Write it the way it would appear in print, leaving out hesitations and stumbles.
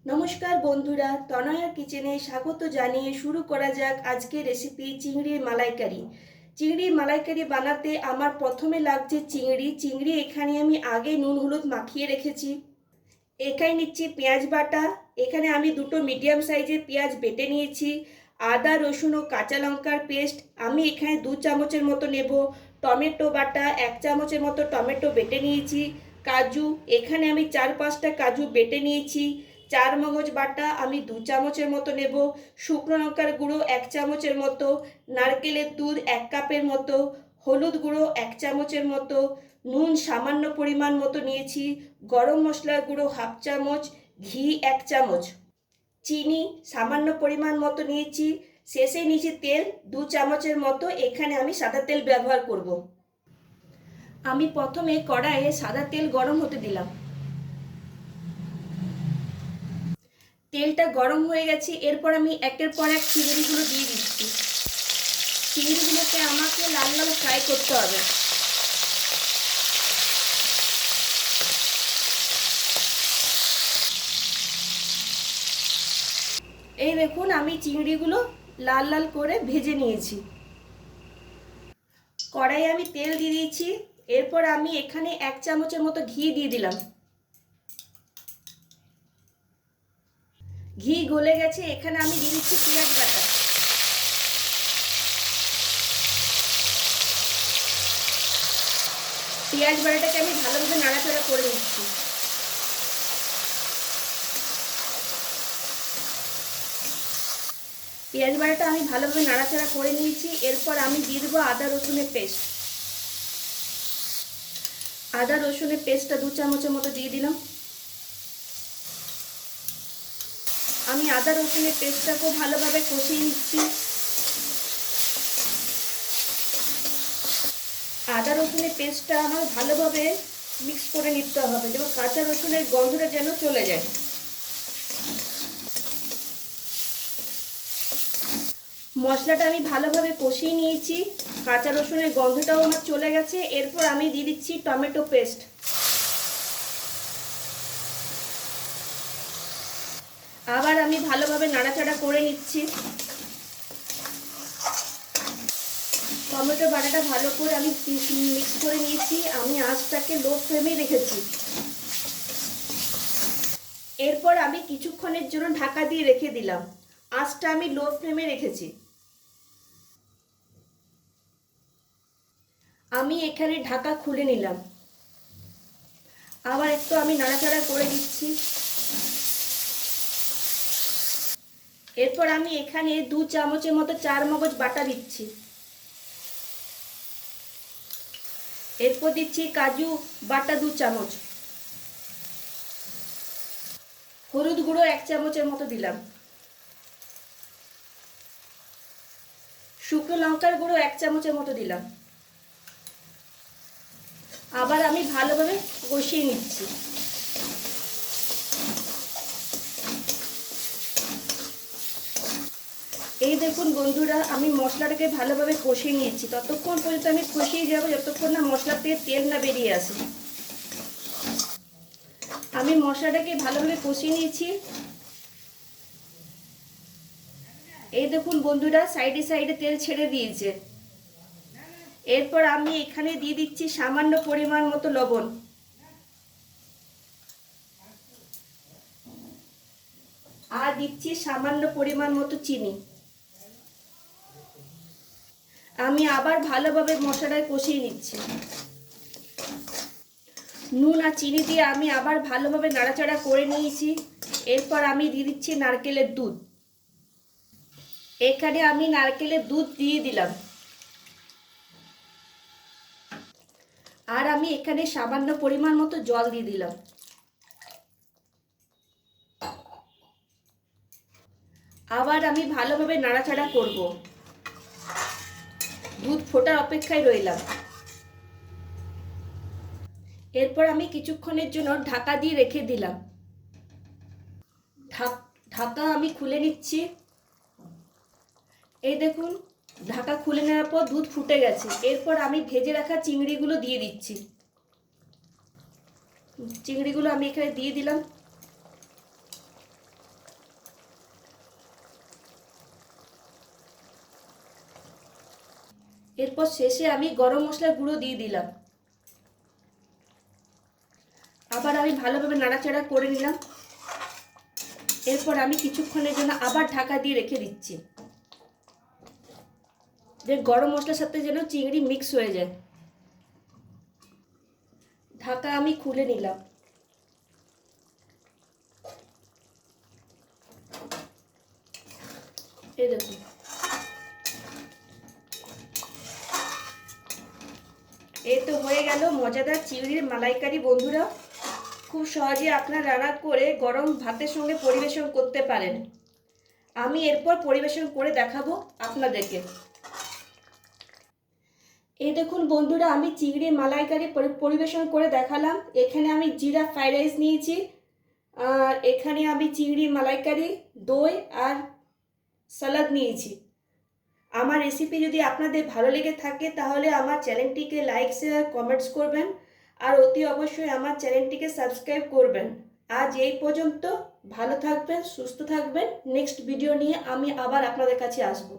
নমস্কার বন্ধুরা, তনয়া কিচেনে স্বাগত জানিয়ে শুরু করা যাক আজকে রেসিপি চিংড়ির মালাইকারি। চিংড়ির মালাইকারি বানাতে আমার প্রথমে লাগছে চিংড়ি এখানে আমি আগে নুন হলুদ মাখিয়ে রেখেছি। এখানে নিচ্ছি পেঁয়াজ বাটা। এখানে আমি দুটো মিডিয়াম সাইজের পেঁয়াজ বেটে নিয়েছি। আদা রসুন ও কাঁচা লঙ্কার পেস্ট আমি এখানে 2 চামচের মতো নেব। টমেটো বাটা 1 চামচের মতো টমেটো বেটে নিয়েছি। কাজু এখানে আমি 4-5টা কাজু বেটে নিয়েছি। চার মগজ বাটা আমি 2 চামচের মতো নেব। শুকনো লঙ্কার গুঁড়ো 1 চামচের মতো। নারকেলের দুধ 1 কাপের মতো। হলুদ গুঁড়ো 1 চামচের মতো। নুন সামান্য পরিমাণ মতো নিয়েছি। গরম মশলার গুঁড়ো 1/2 চামচ। ঘি 1 চামচ। চিনি সামান্য পরিমাণ মতো নিয়েছি। শেষে নিয়েছি তেল 2 চামচের মতো। এখানে আমি সাদা তেল ব্যবহার করব। আমি প্রথমে কড়াইয়ে সাদা তেল গরম হতে দিলাম। তেলটা গরম হয়ে গেছে। এরপর আমি একের পর এক চিংড়িগুলো দিয়ে দিচ্ছি। চিংড়িগুলোকে আমাকে লাল লাল ফ্রাই করতে হবে। এই দেখুন, আমি চিংড়িগুলো লাল লাল করে ভেজে নিয়েছি। কড়াইয়ে আমি তেল দিয়ে দিয়েছি। এরপর আমি এখানে 1 চামচের মতো ঘি দিয়ে দিলাম। ঘি গলে গেছে। এখানে আমি দিয়ে দিচ্ছি পেঁয়াজ বাটা। পেঁয়াজ বাটাটাকে আমি ভালোভাবে নাড়াচাড়া করে নিচ্ছি। পেঁয়াজ বাটাটা আমি ভালোভাবে নাড়াচাড়া করে নিয়েছি। এরপর আমি দিয়ে দেবো আদা রসুনের পেস্ট। আদা রসুনের পেস্টটা 2 চামচের মতো দিয়ে দিলাম। আমি আদা রসুনের পেস্টটাকেও ভালোভাবে কষিয়ে নিচ্ছি। আদা রসুনের পেস্টটা আমার ভালোভাবে মিক্স করে নিতে হবে, যেন কাঁচা রসুনের গন্ধটা যেন চলে যায়। মশলাটা আমি ভালোভাবে কষিয়ে নিয়েছি। কাঁচা রসুনের গন্ধটাও আমার চলে গেছে। এরপর আমি দিয়ে দিচ্ছি টমেটো পেস্ট। আবার আমি ভালোভাবে নাড়াচাড়া করে নিচ্ছি। টমেটো বাটাটা ভালো করে আমি মিক্স করে নিয়েছি। আমি আঁচটাকে লো ফ্লেমে রেখেছি। এরপর আমি কিছুক্ষণের জন্য ঢাকা দিয়ে রেখে দিলাম। আঁচটা আমি লো ফ্লেমে রেখেছি। আমি এখানে ঢাকা খুলে নিলাম। আবার একটু আমি নাড়াচাড়া করে দিচ্ছি। এরপর আমি এখানে 2 চামচের মতো 4 মগজ বাটা দিচ্ছি। এরপর দিচ্ছি কাজু বাটা 2 চামচ। হলুদ গুঁড়ো 1 চামচের মতো দিলাম। শুকনো লঙ্কার গুঁড়ো 1 চামচের মতো দিলাম। আবার আমি ভালোভাবে কষিয়ে নিচ্ছি। এই দেখুন বন্ধুরা, আমি মশলাটাকে ভালোভাবে কষিয়ে নিয়েছি। ততক্ষণ পর্যন্ত আমি কষিয়ে যাব যতক্ষণ না মশলা থেকে তেল না বেরিয়ে আসে। আমি মশলাটাকে ভালোভাবে কষিয়ে নিয়েছি। এই দেখুন বন্ধুরা, সাইডে সাইডে তেল ছেড়ে দিয়েছে। এরপর আমি এখানে দিয়ে দিচ্ছি সামান্য পরিমাণ মতো লবণ। আর দিচ্ছি সামান্য পরিমাণ মতো চিনি। আমি আবার ভালোভাবে মশলাটাকে কষিয়ে নিচ্ছি। নুন আর চিনি দিয়ে আমি আবার ভালোভাবে নাড়াচাড়া করে নিয়েছি। এরপর আমি দিয়ে দিচ্ছি নারকেলের দুধ। এখানে আমি নারকেলের দুধ দিয়ে দিলাম। আর আমি এখানে সামান্য পরিমাণ মতো জল দিয়ে দিলাম। আবার আমি ভালোভাবে নাড়াচাড়া করব। দুধ ফোটার অপেক্ষায় রইলাম। এরপর আমি কিছুক্ষণের জন্য ঢাকা দিয়ে রেখে দিলাম। ঢাকা আমি খুলে নিচ্ছি। এই দেখুন, ঢাকা খুলে নেওয়ার পর দুধ ফুটে গেছে। এরপর আমি ভেজে রাখা চিংড়িগুলো দিয়ে দিচ্ছি। চিংড়িগুলো আমি এখানে দিয়ে দিলাম। এরপর শেষে আমি গরম মশলার গুঁড়ো দিয়ে দিলাম। আবার আমি ভালোভাবে নাড়াচাড়া করে নিলাম। এরপর আমি কিছুক্ষণের জন্য আবার ঢাকা দিয়ে রেখে দিচ্ছি, যে গরম মশলার সাথে যেন চিংড়ি মিক্স হয়ে যায়। ঢাকা আমি খুলে নিলাম। এই দেখুন, এই তো হয়ে গেল মজাদার চিংড়ির মালাইকারি। বন্ধুরা, খুব সহজে আপনারা রান্না করে গরম ভাতের সঙ্গে পরিবেশন করতে পারেন। আমি এরপর পরিবেশন করে দেখাবো আপনাদেরকে। এই দেখুন বন্ধুরা, আমি চিংড়ি মালাইকারি পরিবেশন করে দেখালাম। এখানে আমি জিরা ফ্রাইড রাইস নিয়েছি, আর এখানে আমি চিংড়ি মালাইকারি, দই আর সালাদ নিয়েছি। আমার রেসিপি যদি আপনাদের ভালো লেগে থাকে তাহলে আমার চ্যানেলটিকে লাইক শেয়ার কমেন্টস করবেন, আর অতি অবশ্যই আমার চ্যানেলটিকে সাবস্ক্রাইব করবেন। আজ এই পর্যন্ত। ভালো থাকবেন, সুস্থ থাকবেন। নেক্সট ভিডিও নিয়ে আমি আবার আপনাদের কাছে আসবো।